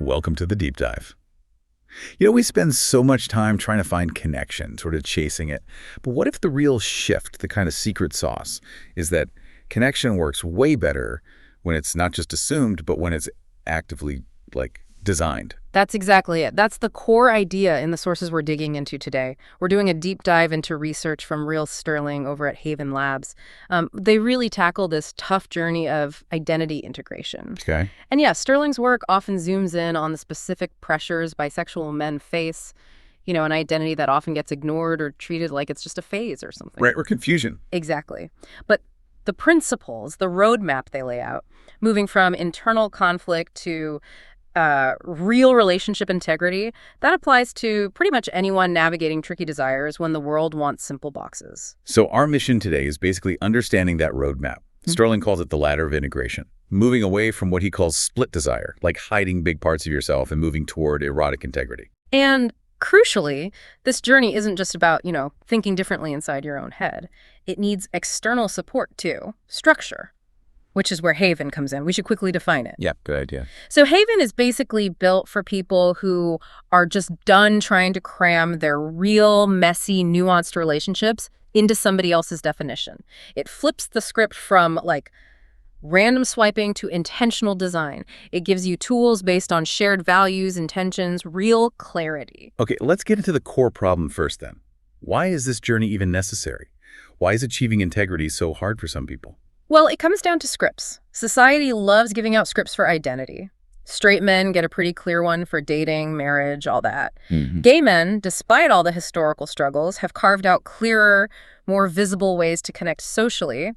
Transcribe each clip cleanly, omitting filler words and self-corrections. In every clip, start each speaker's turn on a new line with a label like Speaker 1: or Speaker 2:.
Speaker 1: Welcome to the deep dive. We spend so much time trying to find connection, sort of chasing it. But what if the real shift, the kind of secret sauce, is that connection works way better when it's not just assumed, but when it's actively, designed?
Speaker 2: That's exactly it. That's the core idea in the sources we're digging into today. We're doing a deep dive into research from Real Sterling over at Haven Labs. They really tackle this tough journey of identity integration.
Speaker 1: Okay.
Speaker 2: And yeah, Sterling's work often zooms in on the specific pressures bisexual men face, an identity that often gets ignored or treated like it's just a phase or something.
Speaker 1: Right, or confusion.
Speaker 2: Exactly. But the principles, the roadmap they lay out, moving from internal conflict to real relationship integrity, that applies to pretty much anyone navigating tricky desires when the world wants simple boxes.
Speaker 1: So our mission today is basically understanding that roadmap. Sterling calls it the ladder of integration, moving away from what he calls split desire, like hiding big parts of yourself and moving toward erotic integrity.
Speaker 2: And crucially, this journey isn't just about, thinking differently inside your own head. It needs external support too, structure, which is where Haven comes in. We should quickly define it.
Speaker 1: Yeah, good idea.
Speaker 2: So Haven is basically built for people who are just done trying to cram their real, messy, nuanced relationships into somebody else's definition. It flips the script from, random swiping to intentional design. It gives you tools based on shared values, intentions, real clarity.
Speaker 1: Okay, let's get into the core problem first then. Why is this journey even necessary? Why is achieving integrity so hard for some people?
Speaker 2: Well, it comes down to scripts. Society loves giving out scripts for identity. Straight men get a pretty clear one for dating, marriage, all that. Gay men, despite all the historical struggles, have carved out clearer, more visible ways to connect socially.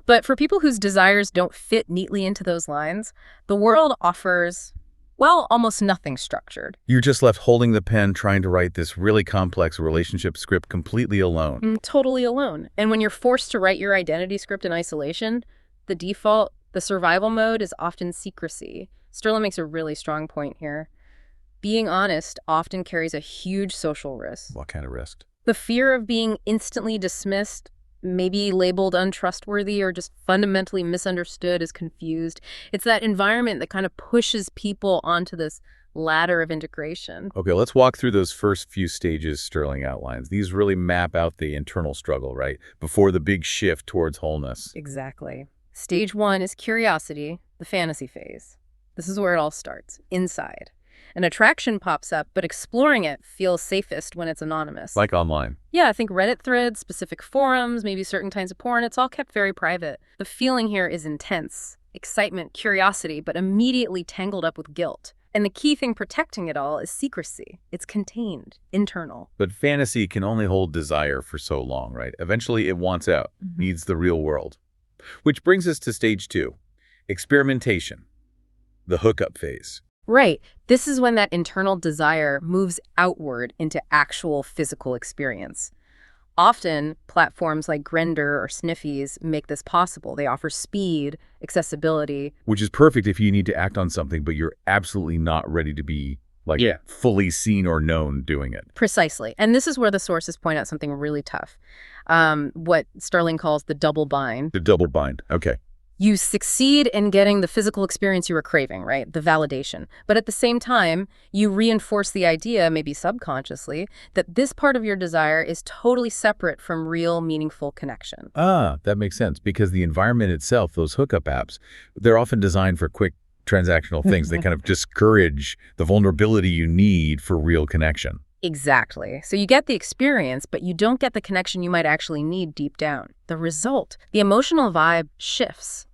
Speaker 2: But for people whose desires don't fit neatly into those lines, the world offers, almost nothing structured.
Speaker 1: You're just left holding the pen trying to write this really complex relationship script completely alone.
Speaker 2: Totally alone. And when you're forced to write your identity script in isolation, the default, the survival mode is often secrecy. Sterling makes a really strong point here. Being honest often carries a huge social risk.
Speaker 1: What kind of risk?
Speaker 2: The fear of being instantly dismissed, maybe labeled untrustworthy or just fundamentally misunderstood as confused. It's that environment that kind of pushes people onto this ladder of integration.
Speaker 1: Okay, let's walk through those first few stages Sterling outlines. These really map out the internal struggle, right? Before the big shift towards wholeness.
Speaker 2: Exactly. Stage 1 is curiosity, the fantasy phase. This is where it all starts, inside. An attraction pops up, but exploring it feels safest when it's anonymous.
Speaker 1: Like online.
Speaker 2: Yeah, I think Reddit threads, specific forums, maybe certain kinds of porn, it's all kept very private. The feeling here is intense, excitement, curiosity, but immediately tangled up with guilt. And the key thing protecting it all is secrecy. It's contained, internal.
Speaker 1: But fantasy can only hold desire for so long, right? Eventually it wants out, needs the real world. Which brings us to stage 2, experimentation, the hookup phase.
Speaker 2: Right. This is when that internal desire moves outward into actual physical experience. Often, platforms like Grindr or Sniffies make this possible. They offer speed, accessibility.
Speaker 1: Which is perfect if you need to act on something, but you're absolutely not ready to be, fully seen or known doing it.
Speaker 2: Precisely. And this is where the sources point out something really tough. What Sterling calls the double bind.
Speaker 1: The double bind. Okay.
Speaker 2: You succeed in getting the physical experience you were craving, right? The validation. But at the same time, you reinforce the idea, maybe subconsciously, that this part of your desire is totally separate from real, meaningful connection.
Speaker 1: Ah, that makes sense. Because the environment itself, those hookup apps, they're often designed for quick transactional things. They kind of discourage the vulnerability you need for real connection.
Speaker 2: Exactly. So you get the experience, but you don't get the connection you might actually need deep down. The result, the emotional vibe shifts.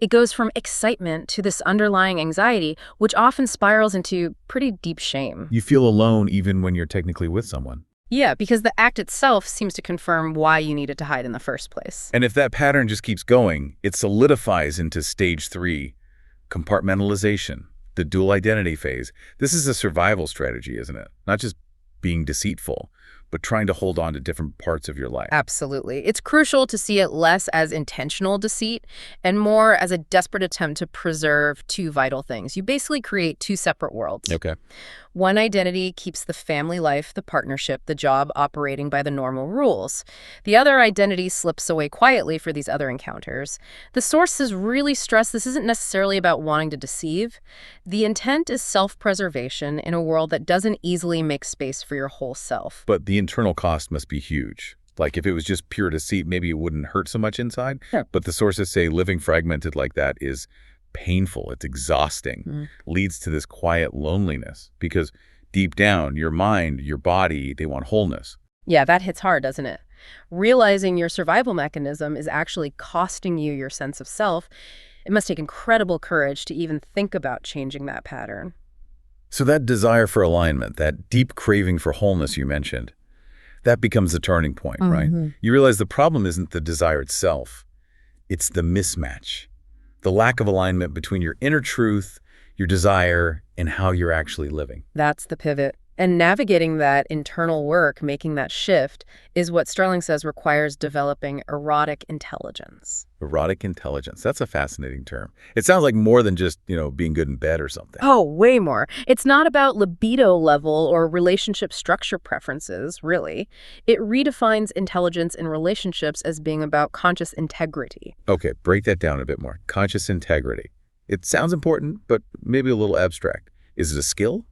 Speaker 2: It goes from excitement to this underlying anxiety, which often spirals into pretty deep shame.
Speaker 1: You feel alone even when you're technically with someone.
Speaker 2: Yeah, because the act itself seems to confirm why you needed to hide in the first place.
Speaker 1: And if that pattern just keeps going, it solidifies into stage 3, compartmentalization, the dual identity phase. This is a survival strategy, isn't it? Not just being deceitful, but trying to hold on to different parts of your life.
Speaker 2: Absolutely. It's crucial to see it less as intentional deceit and more as a desperate attempt to preserve two vital things. You basically create two separate worlds.
Speaker 1: Okay.
Speaker 2: One identity keeps the family life, the partnership, the job operating by the normal rules. The other identity slips away quietly for these other encounters. The sources really stress this isn't necessarily about wanting to deceive. The intent is self-preservation in a world that doesn't easily make space for your whole self.
Speaker 1: But the internal cost must be huge. Like if it was just pure deceit, maybe it wouldn't hurt so much inside.
Speaker 2: Yeah.
Speaker 1: But the sources say living fragmented like that is painful. It's exhausting, leads to this quiet loneliness because deep down, your mind, your body, they want wholeness.
Speaker 2: Yeah, that hits hard, doesn't it? Realizing your survival mechanism is actually costing you your sense of self. It must take incredible courage to even think about changing that pattern.
Speaker 1: So that desire for alignment, that deep craving for wholeness you mentioned, that becomes the turning point, right? You realize the problem isn't the desire itself. It's the mismatch, the lack of alignment between your inner truth, your desire, and how you're actually living.
Speaker 2: That's the pivot. And navigating that internal work, making that shift, is what Sterling says requires developing erotic intelligence.
Speaker 1: Erotic intelligence. That's a fascinating term. It sounds like more than just, being good in bed or something.
Speaker 2: Oh, way more. It's not about libido level or relationship structure preferences, really. It redefines intelligence in relationships as being about conscious integrity.
Speaker 1: Okay, break that down a bit more. Conscious integrity. It sounds important, but maybe a little abstract. Is it a skill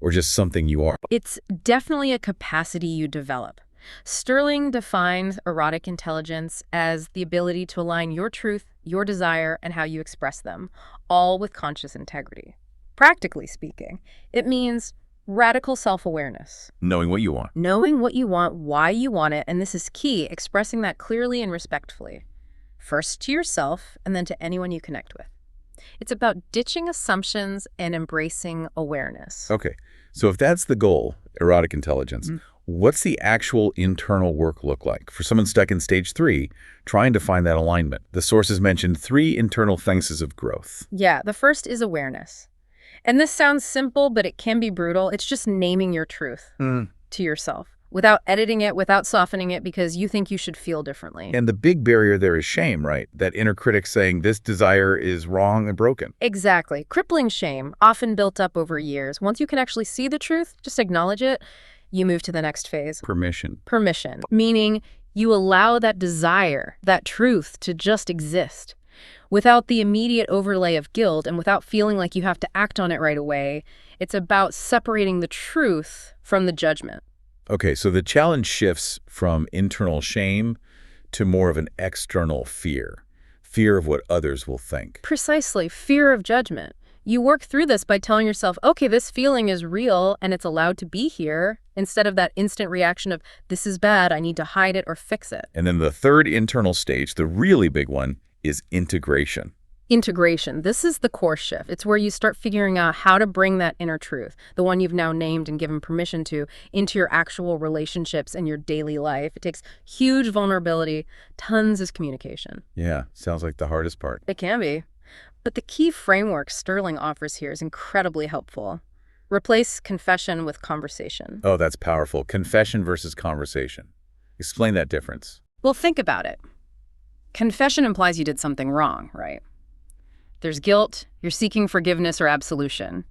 Speaker 1: or just something you are?
Speaker 2: It's definitely a capacity you develop. Sterling defines erotic intelligence as the ability to align your truth, your desire, and how you express them, all with conscious integrity. Practically speaking, it means radical self-awareness.
Speaker 1: Knowing what you want.
Speaker 2: Knowing what you want, why you want it, and this is key, expressing that clearly and respectfully. First to yourself, and then to anyone you connect with. It's about ditching assumptions and embracing awareness.
Speaker 1: Okay, so if that's the goal, erotic intelligence, what's the actual internal work look like? For someone stuck in stage 3, trying to find that alignment. The sources mentioned 3 internal phases of growth.
Speaker 2: Yeah, the first is awareness. And this sounds simple, but it can be brutal. It's just naming your truth to yourself without editing it, without softening it because you think you should feel differently.
Speaker 1: And the big barrier there is shame, right? That inner critic saying this desire is wrong and broken.
Speaker 2: Exactly. Crippling shame, often built up over years. Once you can actually see the truth, just acknowledge it, you move to the next phase.
Speaker 1: Permission.
Speaker 2: Permission, meaning you allow that desire, that truth to just exist without the immediate overlay of guilt and without feeling like you have to act on it right away. It's about separating the truth from the judgment.
Speaker 1: Okay, so the challenge shifts from internal shame to more of an external fear. Fear of what others will think.
Speaker 2: Precisely, fear of judgment. You work through this by telling yourself, okay, this feeling is real and it's allowed to be here, instead of that instant reaction of, this is bad, I need to hide it or fix it.
Speaker 1: And then the third internal stage, the really big one, is integration.
Speaker 2: Integration. This is the core shift. It's where you start figuring out how to bring that inner truth, the one you've now named and given permission to, into your actual relationships and your daily life. It takes huge vulnerability, tons of communication.
Speaker 1: Yeah, sounds like the hardest part.
Speaker 2: It can be. But the key framework Sterling offers here is incredibly helpful. Replace confession with conversation.
Speaker 1: Oh, that's powerful. Confession versus conversation. Explain that difference.
Speaker 2: Well, think about it. Confession implies you did something wrong, right? There's guilt, you're seeking forgiveness or absolution.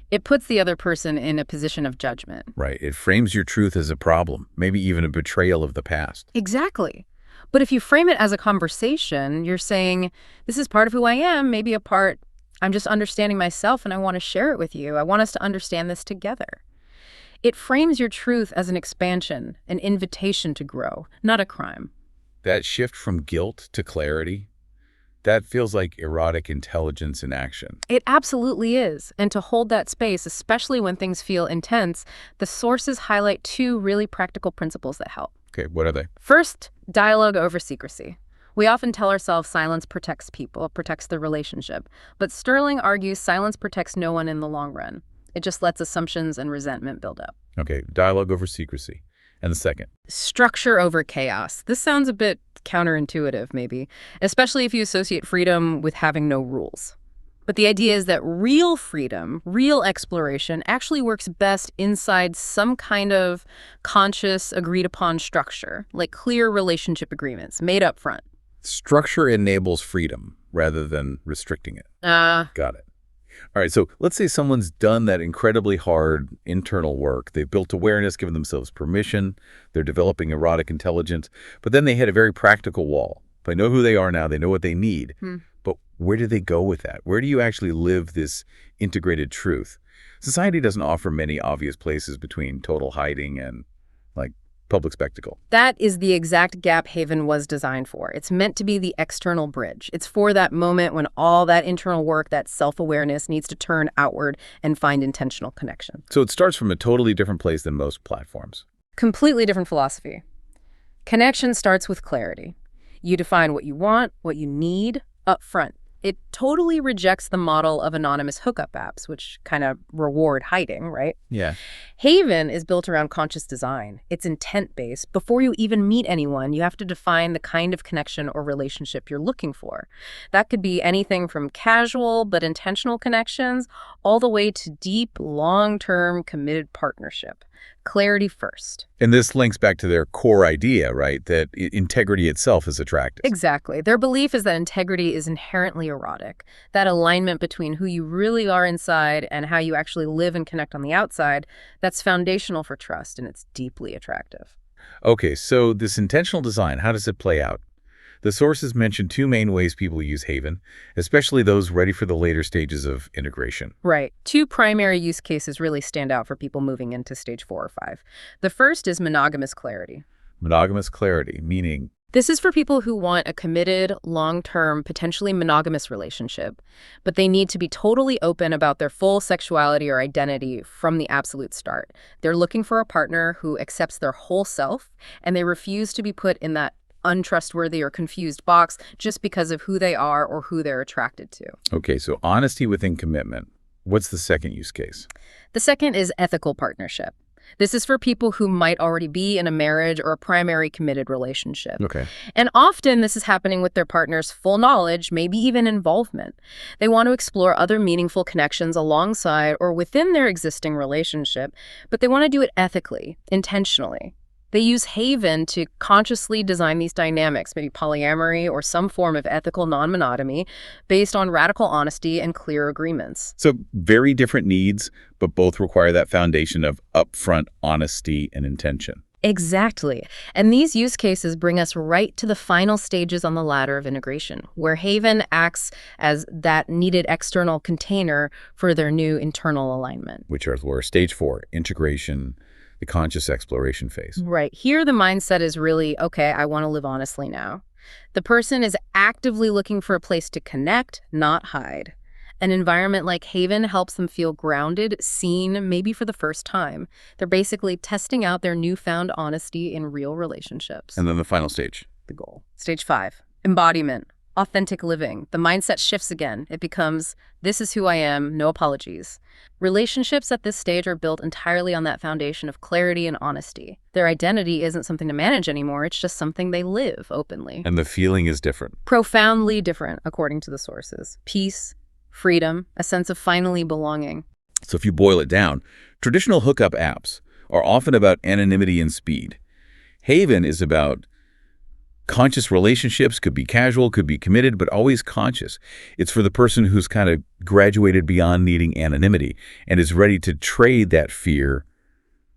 Speaker 2: It puts the other person in a position of judgment.
Speaker 1: Right. It frames your truth as a problem, maybe even a betrayal of the past.
Speaker 2: Exactly. But if you frame it as a conversation, you're saying, this is part of who I am, maybe a part I'm just understanding myself and I want to share it with you. I want us to understand this together. It frames your truth as an expansion, an invitation to grow, not a crime.
Speaker 1: That shift from guilt to clarity, that feels like erotic intelligence in action.
Speaker 2: It absolutely is. And to hold that space, especially when things feel intense, the sources highlight 2 really practical principles that help.
Speaker 1: Okay, what are they?
Speaker 2: First, dialogue over secrecy. We often tell ourselves silence protects people, protects the relationship. But Sterling argues silence protects no one in the long run. It just lets assumptions and resentment build up.
Speaker 1: Okay, dialogue over secrecy. And the second?
Speaker 2: Structure over chaos. This sounds a bit counterintuitive, maybe, especially if you associate freedom with having no rules. But the idea is that real freedom, real exploration, actually works best inside some kind of conscious, agreed-upon structure, like clear relationship agreements made up front.
Speaker 1: Structure enables freedom rather than restricting it. Got it. All right, so let's say someone's done that incredibly hard internal work. They've built awareness, given themselves permission. They're developing erotic intelligence, but then they hit a very practical wall. They know who they are now. They know what they need. But where do they go with that? Where do you actually live this integrated truth? Society doesn't offer many obvious places between total hiding and, like, public spectacle.
Speaker 2: That is the exact gap Haven was designed for. It's meant to be the external bridge. It's for that moment when all that internal work, that self-awareness needs to turn outward and find intentional connection.
Speaker 1: So it starts from a totally different place than most platforms.
Speaker 2: Completely different philosophy. Connection starts with clarity. You define what you want, what you need up front. It totally rejects the model of anonymous hookup apps, which kind of reward hiding, right?
Speaker 1: Yeah.
Speaker 2: Haven is built around conscious design. It's intent-based. Before you even meet anyone, you have to define the kind of connection or relationship you're looking for. That could be anything from casual but intentional connections all the way to deep, long-term committed partnership. Clarity first.
Speaker 1: And this links back to their core idea, right? That integrity itself is attractive.
Speaker 2: Exactly. Their belief is that integrity is inherently erotic. That alignment between who you really are inside and how you actually live and connect on the outside, that's foundational for trust, and it's deeply attractive.
Speaker 1: Okay, so this intentional design, how does it play out? The sources mention two main ways people use Haven, especially those ready for the later stages of integration.
Speaker 2: Right. Two primary use cases really stand out for people moving into stage 4 or 5. The first is monogamous clarity.
Speaker 1: Monogamous clarity, meaning
Speaker 2: This is for people who want a committed, long-term, potentially monogamous relationship, but they need to be totally open about their full sexuality or identity from the absolute start. They're looking for a partner who accepts their whole self, and they refuse to be put in that untrustworthy or confused box just because of who they are or who they're attracted to.
Speaker 1: Okay, so honesty within commitment. What's the second use case?
Speaker 2: The second is ethical partnership. This is for people who might already be in a marriage or a primary committed relationship.
Speaker 1: Okay.
Speaker 2: And often this is happening with their partner's full knowledge, maybe even involvement. They want to explore other meaningful connections alongside or within their existing relationship, but they want to do it ethically, intentionally. They use Haven to consciously design these dynamics, maybe polyamory or some form of ethical non-monogamy, based on radical honesty and clear agreements.
Speaker 1: So very different needs, but both require that foundation of upfront honesty and intention.
Speaker 2: Exactly. And these use cases bring us right to the final stages on the ladder of integration, where Haven acts as that needed external container for their new internal alignment.
Speaker 1: Which are where stage 4, integration, the conscious exploration phase.
Speaker 2: Right. Here, the mindset is really, okay, I want to live honestly now. The person is actively looking for a place to connect, not hide. An environment like Haven helps them feel grounded, seen, maybe for the first time. They're basically testing out their newfound honesty in real relationships.
Speaker 1: And then the final stage.
Speaker 2: The goal. Stage 5, embodiment. Authentic living. The mindset shifts again. It becomes, this is who I am, no apologies. Relationships at this stage are built entirely on that foundation of clarity and honesty. Their identity isn't something to manage anymore, it's just something they live openly.
Speaker 1: And the feeling is different.
Speaker 2: Profoundly different, according to the sources. Peace, freedom, a sense of finally belonging.
Speaker 1: So if you boil it down, traditional hookup apps are often about anonymity and speed. Haven is about conscious relationships, could be casual, could be committed, but always conscious. It's for the person who's kind of graduated beyond needing anonymity and is ready to trade that fear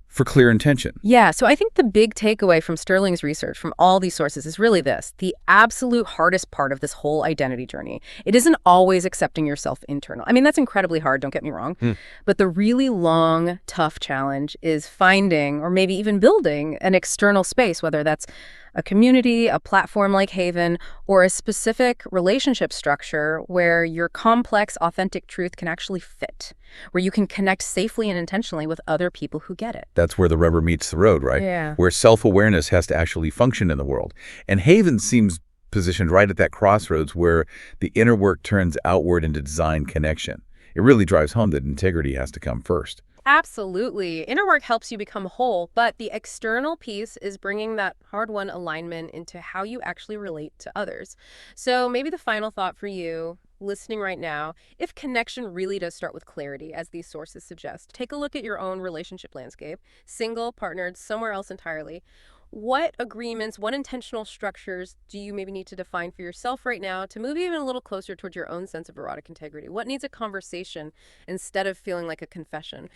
Speaker 1: for clear intention.
Speaker 2: Yeah, so I think the big takeaway from Sterling's research from all these sources is really this: the absolute hardest part of this whole identity journey. It isn't always accepting yourself internal. I mean, that's incredibly hard, don't get me wrong. But the really long, tough challenge is finding or maybe even building an external space, whether that's a community, a platform like Haven, or a specific relationship structure where your complex, authentic truth can actually fit, where you can connect safely and intentionally with other people who get it.
Speaker 1: That's where the rubber meets the road, right?
Speaker 2: Yeah.
Speaker 1: Where self-awareness has to actually function in the world. And Haven seems positioned right at that crossroads where the inner work turns outward into design connection. It really drives home that integrity has to come first.
Speaker 2: Absolutely. Inner work helps you become whole, but the external piece is bringing that hard-won alignment into how you actually relate to others. So maybe the final thought for you, listening right now, if connection really does start with clarity, as these sources suggest, take a look at your own relationship landscape, single, partnered, somewhere else entirely. What agreements, what intentional structures do you maybe need to define for yourself right now to move even a little closer towards your own sense of erotic integrity? What needs a conversation instead of feeling like a confession?